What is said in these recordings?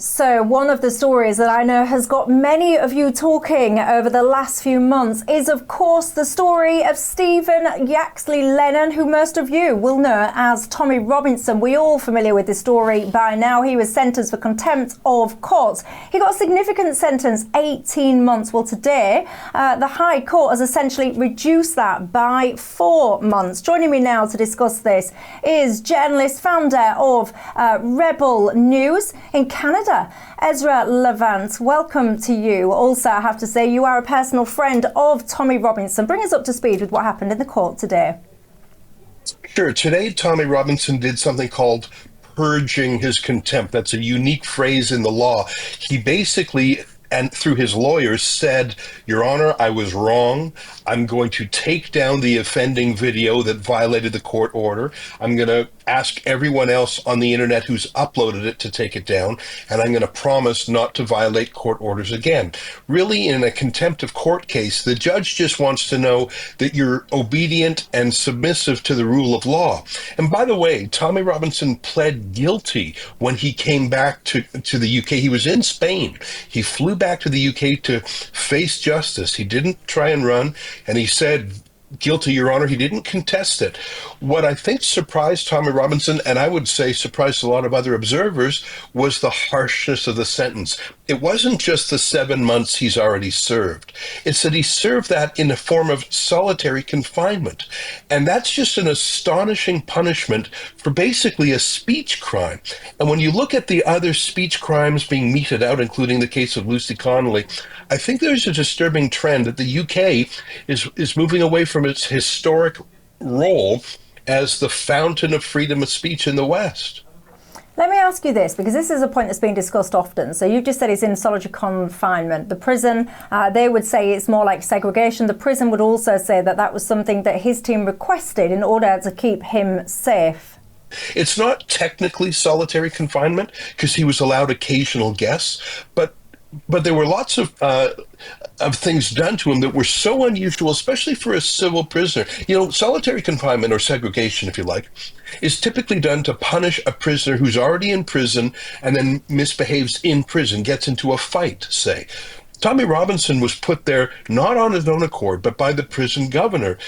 So one of the stories that I know has got many of you talking over the last few months is, of course, the story of Stephen Yaxley Lennon, who most of you will know as Tommy Robinson. We're all familiar with this story by now. He was sentenced for contempt of court. He got a significant sentence, 18 months. Well, today, the High Court has essentially reduced that by 4 months. Joining me now to discuss this is journalist, founder of Rebel News in Canada, Ezra Levant. Welcome to you. Also, I have to say, you are a personal friend of Tommy Robinson. Bring us up to speed with what happened in the court today. Sure. Today, Tommy Robinson did something called purging his contempt. That's a unique phrase in the law. He basically, and through his lawyers, said, Your Honor, I was wrong. I'm going to take down the offending video that violated the court order. I'm going to ask everyone else on the internet who's uploaded it to take it down, and I'm going to promise not to violate court orders again. Really, in a contempt of court case, the judge just wants to know that you're obedient and submissive to the rule of law. And by the way, Tommy Robinson pled guilty when he came back to the UK. He was in Spain. He flew back to the UK to face justice. He didn't try and run, and he said, guilty, Your Honor. He didn't contest it. What I think surprised Tommy Robinson, and I would say surprised a lot of other observers, was the harshness of the sentence. It wasn't just the 7 months he's already served. It's that he served that in the form of solitary confinement. And that's just an astonishing punishment for basically a speech crime. And when you look at the other speech crimes being meted out, including the case of Lucy Connolly, I think there's a disturbing trend that the UK is moving away from its historic role as the fountain of freedom of speech in the West. Let me ask you this, because this is a point that's been discussed often. So you just said he's in solitary confinement. The prison, they would say it's more like segregation. The prison would also say that that was something that his team requested in order to keep him safe. It's not technically solitary confinement because he was allowed occasional guests, but there were lots of things done to him that were so unusual, especially for a civil prisoner. You know, solitary confinement, or segregation, if you like, is typically done to punish a prisoner who's already in prison and then misbehaves in prison, gets into a fight, say. Tommy Robinson was put there not on his own accord, but by the prison governor,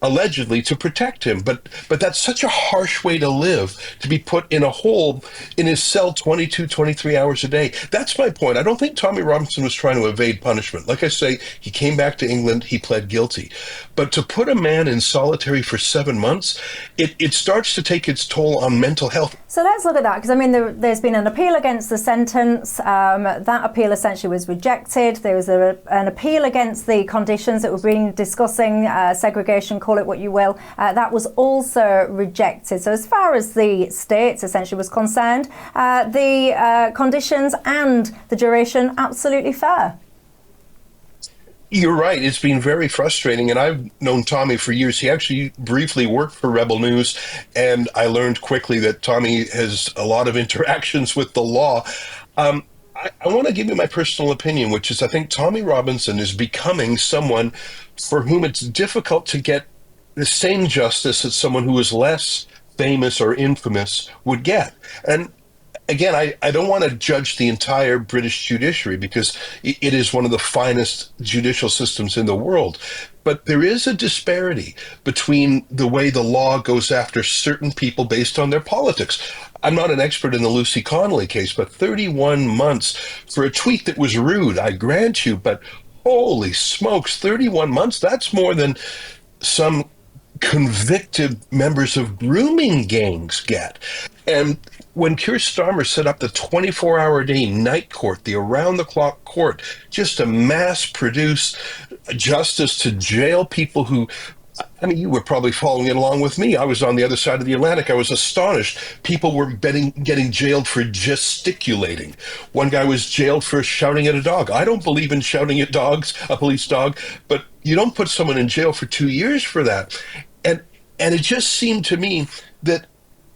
allegedly to protect him. But that's such a harsh way to live, to be put in a hole in his cell 22, 23 hours a day. That's my point. I don't think Tommy Robinson was trying to evade punishment. Like I say, he came back to England, he pled guilty. But to put a man in solitary for 7 months, it starts to take its toll on mental health. So let's look at that, because I mean, there's been an appeal against the sentence. That appeal essentially was rejected. There was an appeal against the conditions that we've been discussing, segregation, call it what you will. That was also rejected. So as far as the states essentially was concerned, the conditions and the duration, absolutely fair. You're right. It's been very frustrating, and I've known Tommy for years. He actually briefly worked for Rebel News, and I learned quickly that Tommy has a lot of interactions with the law. I want to give you my personal opinion, which is I think Tommy Robinson is becoming someone for whom it's difficult to get the same justice that someone who is less famous or infamous would get. And again, I don't want to judge the entire British judiciary because it is one of the finest judicial systems in the world. But there is a disparity between the way the law goes after certain people based on their politics. I'm not an expert in the Lucy Connolly case, but 31 months for a tweet that was rude, I grant you, but holy smokes, 31 months, that's more than some convicted members of grooming gangs get. And when Keir Starmer set up the 24-hour-a-day night court, the around-the-clock court, just to mass-produce justice to jail people who, I mean, you were probably following it along with me. I was on the other side of the Atlantic. I was astonished. People were getting jailed for gesticulating. One guy was jailed for shouting at a dog. I don't believe in shouting at dogs, a police dog, but you don't put someone in jail for 2 years for that. And it just seemed to me that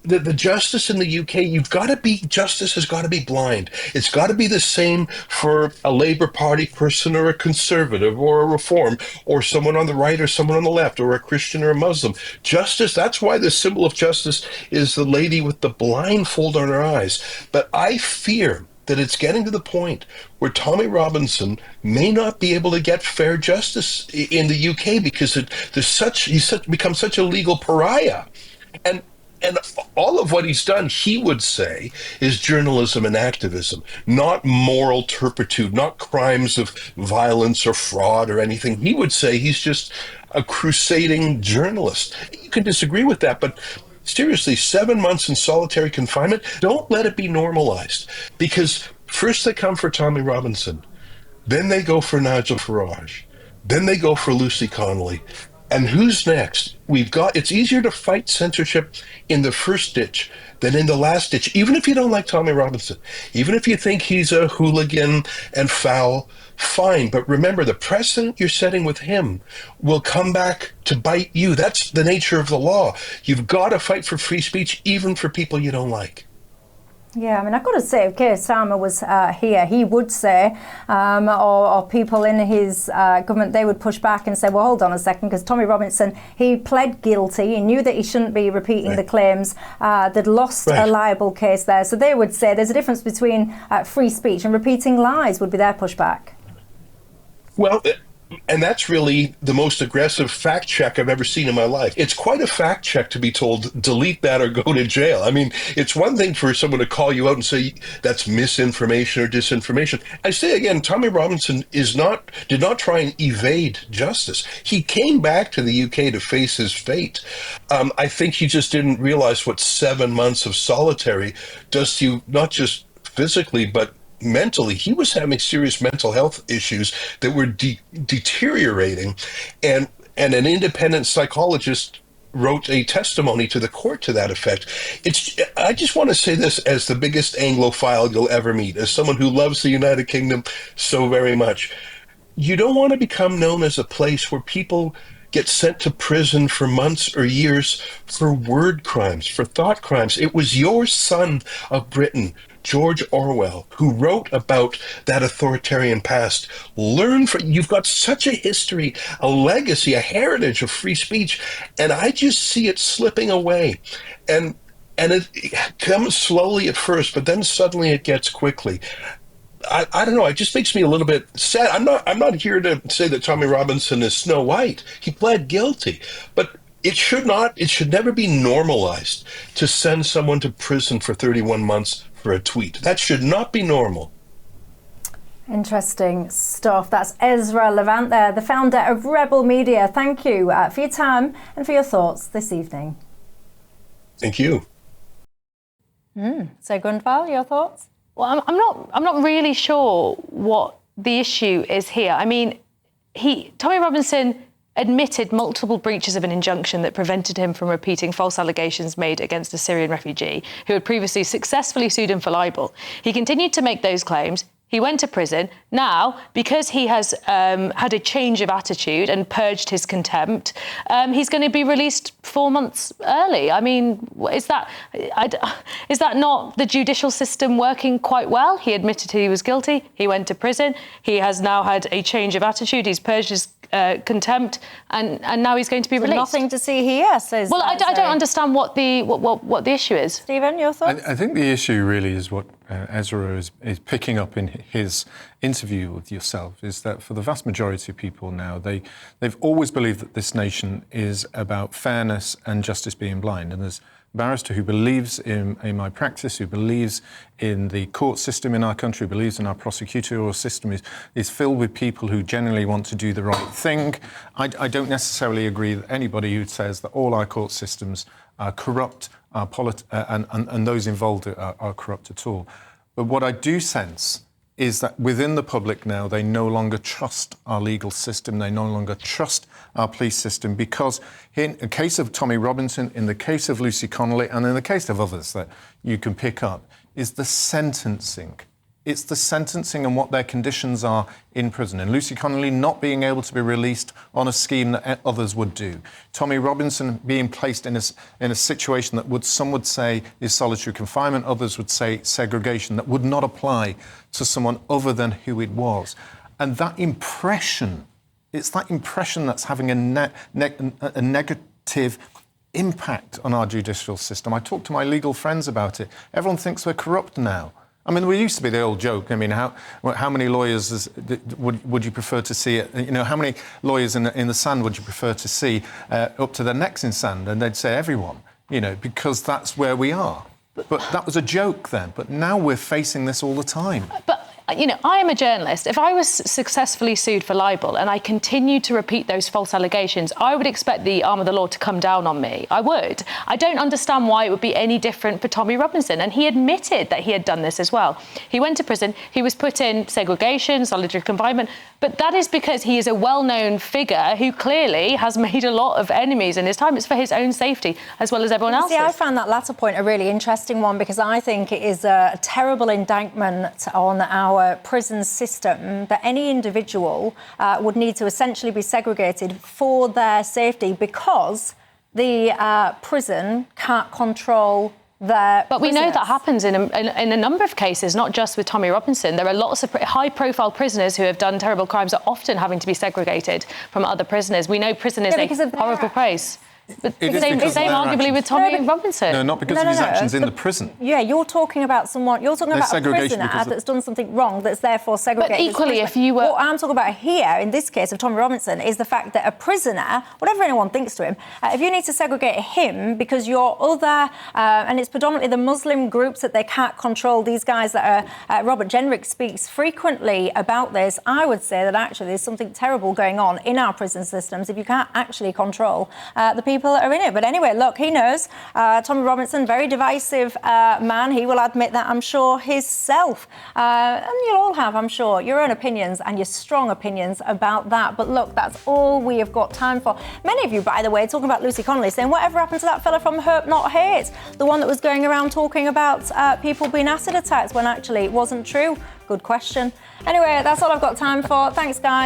the justice in the UK, justice has got to be blind. It's got to be the same for a Labour Party person or a Conservative or a Reform or someone on the right or someone on the left or a Christian or a Muslim. Justice, that's why the symbol of justice is the lady with the blindfold on her eyes. But I fear that it's getting to the point where Tommy Robinson may not be able to get fair justice in the UK because he's become such a legal pariah. And and all of what he's done, he would say, is journalism and activism, not moral turpitude, not crimes of violence or fraud or anything. He would say he's just a crusading journalist. You can disagree with that, but seriously, 7 months in solitary confinement, don't let it be normalized. Because first they come for Tommy Robinson, then they go for Nigel Farage, then they go for Lucy Connolly. And who's next? It's easier to fight censorship in the first ditch than in the last ditch, even if you don't like Tommy Robinson, even if you think he's a hooligan and foul, fine. But remember, the precedent you're setting with him will come back to bite you. That's the nature of the law. You've got to fight for free speech, even for people you don't like. Yeah, I mean, I've got to say, if Keir Starmer was here, he would say, or people in his government, they would push back and say, well, hold on a second, because Tommy Robinson, he pled guilty. He knew that he shouldn't be repeating the claims. They'd lost a liable case there. So they would say there's a difference between free speech and repeating lies would be their pushback. Well, and that's really the most aggressive fact check I've ever seen in my life. It's quite a fact check to be told, delete that or go to jail. I mean, it's one thing for someone to call you out and say that's misinformation or disinformation. I say again, Tommy Robinson did not try and evade justice. He came back to the UK to face his fate. I think he just didn't realize what 7 months of solitary does to you, not just physically, but mentally. He was having serious mental health issues that were deteriorating, and an independent psychologist wrote a testimony to the court to that effect. I just want to say this as the biggest Anglophile you'll ever meet, as someone who loves the United Kingdom so very much. You don't want to become known as a place where people get sent to prison for months or years for word crimes, for thought crimes. It was your son of Britain, George Orwell, who wrote about that authoritarian past. You've got such a history, a legacy, a heritage of free speech, and I just see it slipping away. And it comes slowly at first, but then suddenly it gets quickly. I don't know. It just makes me a little bit sad. I'm not here to say that Tommy Robinson is Snow White. He pled guilty, but it should never be normalized to send someone to prison for 31 months for a tweet. That should not be normal. Interesting stuff. That's Ezra Levant there, the founder of Rebel Media. Thank you for your time and for your thoughts this evening. Thank you. So Gundval, your thoughts? Well, I'm not really sure what the issue is here. I mean, Tommy Robinson admitted multiple breaches of an injunction that prevented him from repeating false allegations made against a Syrian refugee who had previously successfully sued him for libel. He continued to make those claims. He went to prison. Now, because he has had a change of attitude and purged his contempt, he's going to be released 4 months early. I mean, is that not the judicial system working quite well? He admitted he was guilty. He went to prison. He has now had a change of attitude. He's purged his contempt, and now he's going to be released. Nothing to see here, says. Well, I don't understand what the issue is. Stephen, your thoughts? I think the issue really is what Ezra is picking up in his interview with yourself, is that for the vast majority of people now, they've always believed that this nation is about fairness and justice being blind. And there's a barrister who believes in my practice, who believes in the court system in our country, who believes in our prosecutorial system, is filled with people who generally want to do the right thing. I don't necessarily agree with anybody who says that all our court systems are corrupt, and those involved are corrupt at all. But what I do sense is that within the public now, they no longer trust our legal system, they no longer trust our police system, because in the case of Tommy Robinson, in the case of Lucy Connolly, and in the case of others that you can pick up, is the sentencing. It's the sentencing and what their conditions are in prison. And Lucy Connolly not being able to be released on a scheme that others would do. Tommy Robinson being placed in a situation that some would say is solitary confinement, others would say segregation, that would not apply to someone other than who it was. And that impression, it's that impression that's having a negative impact on our judicial system. I talk to my legal friends about it. Everyone thinks we're corrupt now. I mean, there used to be the old joke. I mean, how many lawyers would you prefer to see? You know, how many lawyers in the sand would you prefer to see up to their necks in sand? And they'd say everyone, you know, because that's where we are. But that was a joke then. But now we're facing this all the time. But, you know, I am a journalist. If I was successfully sued for libel and I continued to repeat those false allegations, I would expect the arm of the law to come down on me. I would. I don't understand why it would be any different for Tommy Robinson. And he admitted that he had done this as well. He went to prison. He was put in segregation, solitary confinement. But that is because he is a well-known figure who clearly has made a lot of enemies in his time. It's for his own safety as well as everyone else's. See, I found that latter point a really interesting one because I think it is a terrible indictment on our prison system that any individual would need to essentially be segregated for their safety because the prison can't control their But we prisoners. know that happens in a number of cases, not just with Tommy Robinson. There are lots of high-profile prisoners who have done terrible crimes are often having to be segregated from other prisoners. We know prison is a horrible place. But same arguably with Tommy Robinson. No, not because of his actions in the prison. Yeah, you're talking about someone. You're talking about a prisoner that's done something wrong that's therefore segregated. But equally, if you were, what I'm talking about here, in this case of Tommy Robinson, is the fact that a prisoner, whatever anyone thinks to him, if you need to segregate him because you're other, and it's predominantly the Muslim groups that they can't control. These guys that are Robert Jenrick speaks frequently about this. I would say that actually there's something terrible going on in our prison systems if you can't actually control the people that are in it. But anyway, look, he knows. Tommy Robinson, very divisive man. He will admit that, I'm sure, himself. And you'll all have, I'm sure, your own opinions and your strong opinions about that. But look, that's all we have got time for. Many of you, by the way, talking about Lucy Connolly, saying, whatever happened to that fella from Hope Not Hate? The one that was going around talking about people being acid attacked when actually it wasn't true. Good question. Anyway, that's all I've got time for. Thanks, guys.